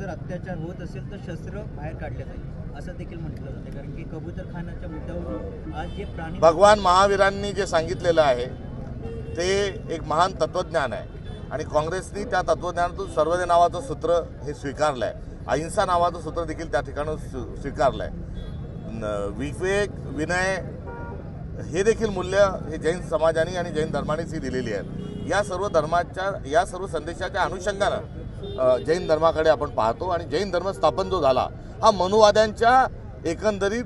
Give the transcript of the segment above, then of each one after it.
जर अत्याचार होत असेल तर शस्त्र बाहेर काढले जाईल असं देखील म्हटलं जाते, कारण की कबूतरखानाच्या मुद्द्यावरून आज जे प्राणी भगवान महावीरांनी जे सांगितलेलं आहे ते एक महान तत्त्वज्ञान आहे आणि काँग्रेसनी त्या तत्त्वज्ञानातून सर्वोदय नावाचं सूत्र हे स्वीकारलं आहे, अहिंसा नावाचं सूत्र देखील त्या ठिकाणी स्वीकारलं आहे। विवेक विनय हे देखील मूल्य हे जैन समाजाने आणि जैन धर्मानेच दिलेली आहेत। या सर्व धर्माच्या या सर्व संदेशाच्या अनुषंगानं जैन धर्माकडे आपण पाहतो आणि जैन धर्म स्थापन जो झाला हा मनुवाद्यांच्या एकंदरीत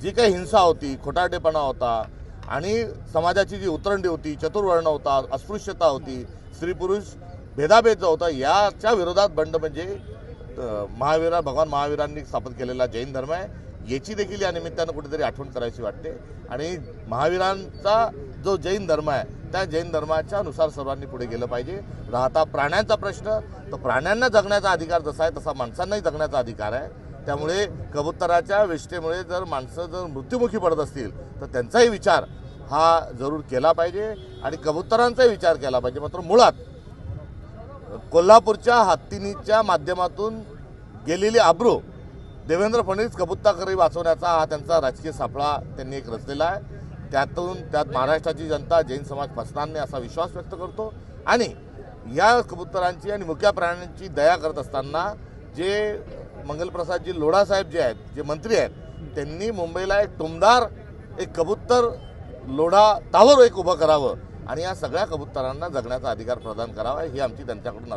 जी काही हिंसा होती, खोटारडेपणा होता आणि समाजाची जी उतरंडी होती, चतुर्वर्ण होता, अस्पृश्यता होती, स्त्री पुरुष भेदाभेद जो होता, याच्या विरोधात बंड म्हणजे भगवान महावीरांनी स्थापन केलेला जैन धर्म आहे। याची देखील या निमित्तानं कुठेतरी आठवण करायची वाटते आणि महावीरांचा जो जैन धर्म आहे त्या जैन धर्माच्या नुसार सर्वांनी पुढे गेलं पाहिजे। राहता प्राण्यांचा प्रश्न, तर प्राण्यांना जगण्याचा अधिकार जसा आहे तसा माणसांनाही जगण्याचा अधिकार आहे। त्यामुळे कबुतराच्या विष्ठेमुळे जर माणसं जर मृत्युमुखी पडत असतील तर त्यांचाही विचार हा जरूर केला पाहिजे आणि कबुतरांचाही विचार केला पाहिजे। मात्र मुळात कोल्हापूरच्या हत्तीनीच्या माध्यमातून गेलेली आब्रू देवेंद्र फडणवीस कबुतरखाना वाचवण्याचा हा त्यांचा राजकीय सापळा त्यांनी एक रचलेला आहे। त्यात महाराष्ट्राची जनता जैन समाज फसणार नाही असा विश्वास व्यक्त करतो आणि या कबुतरांची आणि मुक्या प्राण्यांची दया करत असताना जे मंगलप्रसादजी लोढासाहेब जे आहेत, जे मंत्री आहेत, त्यांनी मुंबईला एक टुमदार एक कबूतर लोढा टावर एक उभं करावं आणि या सगळ्या कबुतरांना जगण्याचा अधिकार प्रदान करावा ही आमची त्यांच्याकडून